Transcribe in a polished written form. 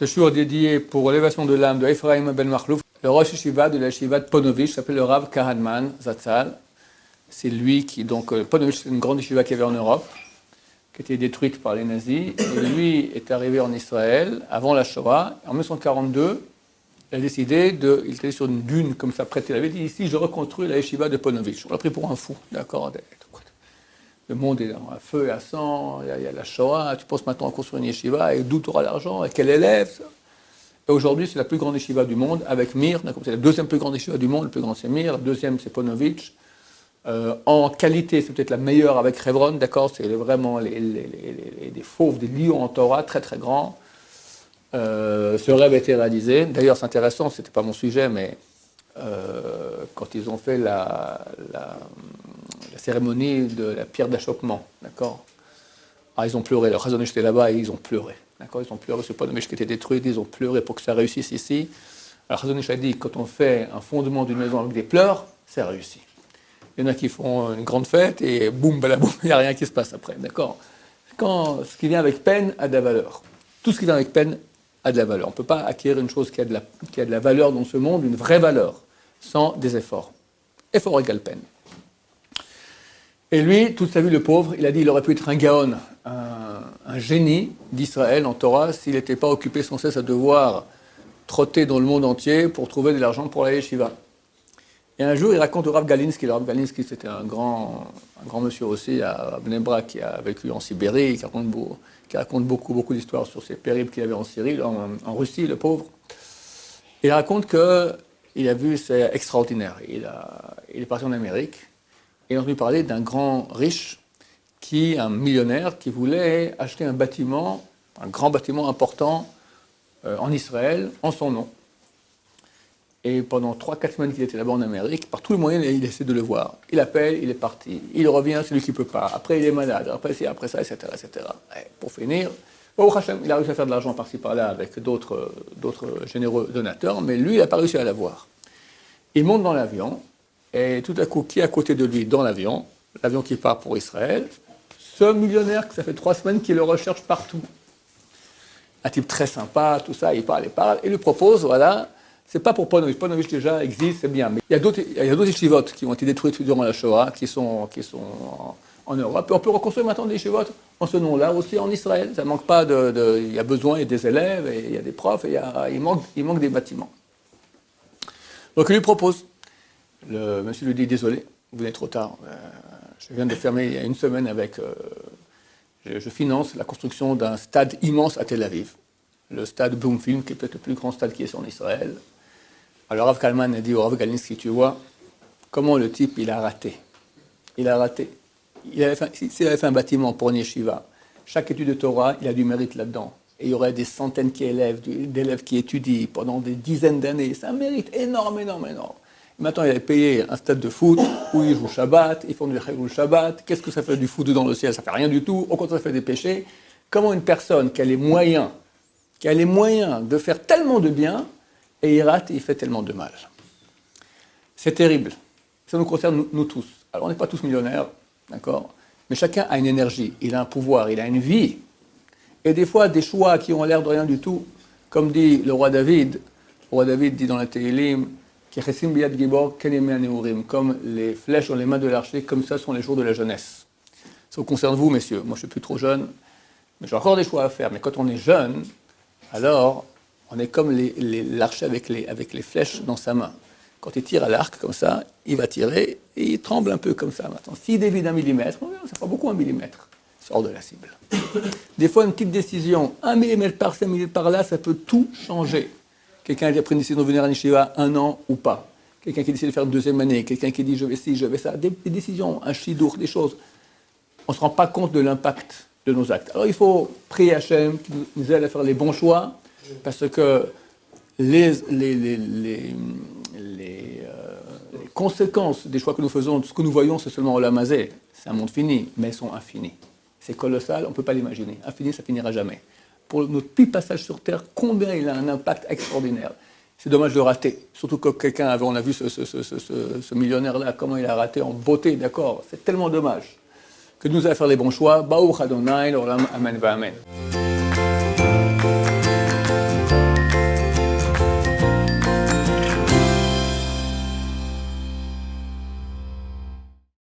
Ce shiur est dédié pour l'élévation de l'âme de Ephraim ben Makhlouf, le Rosh Yeshiva de la Yeshiva de Ponovitch, s'appelle le Rav Kahanman Zatzal. C'est lui qui, donc, Ponovitch, c'est une grande yeshiva qu'il y avait en Europe, qui a été détruite par les nazis. Et lui est arrivé en Israël avant la Shoah. En 1942, il a décidé il était sur une dune comme ça, près de Tel Aviv. Il a dit ici, je reconstruis la yeshiva de Ponovitch. On l'a pris pour un fou, d'accord. Le monde est à feu et à sang, il y a la Shoah, tu penses maintenant à construire une yeshiva, et d'où tu auras l'argent, et quel élève ça. Et aujourd'hui, c'est la plus grande yeshiva du monde, avec Mir, c'est la deuxième plus grande yeshiva du monde, le plus grand c'est Mir, la deuxième c'est Ponovitch. En qualité, c'est peut-être la meilleure avec Hebron, d'accord, c'est vraiment des fauves, des lions en Torah, très très grands. Ce rêve a été réalisé. D'ailleurs, c'est intéressant, c'était pas mon sujet, mais quand ils ont fait la cérémonie de la pierre d'achoppement, d'accord. Ah, ils ont pleuré, le Chazon Ish était là-bas et ils ont pleuré, d'accord. Ils ont pleuré, ce Ponovitch qui était détruit, ils ont pleuré pour que ça réussisse ici. Alors Chazon Ish a dit, quand on fait un fondement d'une maison avec des pleurs, ça réussit. Il y en a qui font une grande fête et boum, balaboum, il n'y a rien qui se passe après, d'accord. Ce qui vient avec peine a de la valeur. Tout ce qui vient avec peine a de la valeur. On ne peut pas acquérir une chose qui a de la valeur dans ce monde, une vraie valeur, sans des efforts. Effort égale peine. Et lui, toute sa vie, le pauvre, il a dit qu'il aurait pu être un gaon, un génie d'Israël en Torah, s'il n'était pas occupé sans cesse à devoir trotter dans le monde entier pour trouver de l'argent pour la yeshiva. Et un jour, il raconte au Rav Galinsky. Le Rav Galinsky, c'était un grand monsieur aussi à Bnei Brak qui a vécu en Sibérie, qui raconte beaucoup d'histoires sur ses périples qu'il avait en Syrie, en Russie, le pauvre. Il raconte qu'il a vu, c'est extraordinaire. Il est parti en Amérique. Et il a entendu parler d'un grand riche, un millionnaire, qui voulait acheter un bâtiment, un grand bâtiment important en Israël, en son nom. Et pendant 3-4 semaines qu'il était là-bas en Amérique, par tous les moyens, il essaie de le voir. Il appelle, il est parti. Il revient, c'est lui qui ne peut pas. Après, il est malade. Après ça, etc. Et pour finir, il a réussi à faire de l'argent par-ci, par-là avec d'autres généreux donateurs, mais lui, il n'a pas réussi à l'avoir. Il monte dans l'avion, et tout à coup, qui est à côté de lui dans l'avion qui part pour Israël, ce millionnaire, que ça fait 3 semaines qu'il le recherche partout. Un type très sympa, tout ça, il parle, et lui propose, voilà. C'est pas pour Ponovitch. Ponovitch déjà existe, c'est bien. Mais il y a d'autres yeshivot qui ont été détruites durant la Shoah, qui sont en Europe. Et on peut reconstruire maintenant des yeshivot en ce nom-là aussi en Israël. Ça manque pas il y a besoin, il y a des élèves, et il y a des profs, et il manque des bâtiments. Donc il lui propose. Le monsieur lui dit, désolé, vous venez trop tard. Je viens de fermer il y a 1 semaine avec... je finance la construction d'un stade immense à Tel Aviv. Le stade Bloomfield, qui est peut-être le plus grand stade qui est en Israël. Alors Rav Kalman a dit au Rav Galinsky, tu vois, comment le type, il a raté. S'il avait fait un bâtiment pour une yeshiva, chaque étude de Torah, il a du mérite là-dedans. Et il y aurait des centaines d'élèves qui étudient pendant des dizaines d'années. C'est un mérite énorme. Maintenant, il a payé un stade de foot où ils jouent Shabbat, ils font du Chilul Shabbat. Qu'est-ce que ça fait du foot dans le ciel? Ça fait rien du tout. Au contraire, ça fait des péchés. Comment une personne qui a les moyens de faire tellement de bien, et il rate et il fait tellement de mal. C'est terrible. Ça nous concerne nous tous. Alors on n'est pas tous millionnaires, d'accord, mais chacun a une énergie, il a un pouvoir, il a une vie. Et des fois, des choix qui ont l'air de rien du tout, comme dit le roi David dit dans la Tehillim, comme les flèches dans les mains de l'archer, comme ça sont les jours de la jeunesse. Ça vous concerne vous, messieurs. Moi, je ne suis plus trop jeune, mais j'ai encore des choix à faire. Mais quand on est jeune, alors, on est comme l'archer avec les flèches dans sa main. Quand il tire à l'arc comme ça, il va tirer et il tremble un peu comme ça. Maintenant, s'il dévie d'1 millimètre, ça fera beaucoup 1 millimètre. Il sort de la cible. Des fois, une petite décision, 1 millimètre par 5 millimètres par là, ça peut tout changer. Quelqu'un qui a pris une décision de venir à Yeshiva 1 an ou pas. Quelqu'un qui décide de faire une 2e année. Quelqu'un qui dit je vais ci, je vais ça. Des décisions, un chidour, des choses. On ne se rend pas compte de l'impact de nos actes. Alors il faut prier Hachem qui nous aide à faire les bons choix, parce que les conséquences des choix que nous faisons, ce que nous voyons, c'est seulement Olam Hazé. C'est un monde fini, mais elles sont infinies. C'est colossal, on ne peut pas l'imaginer. Infini, ça finira jamais. Pour notre petit passage sur Terre, combien il a un impact extraordinaire. C'est dommage de rater. Surtout que on a vu ce millionnaire-là, comment il a raté en beauté, d'accord. C'est tellement dommage. Que nous allons faire les bons choix. Baruch Adonai, l'olam, amen, va amen.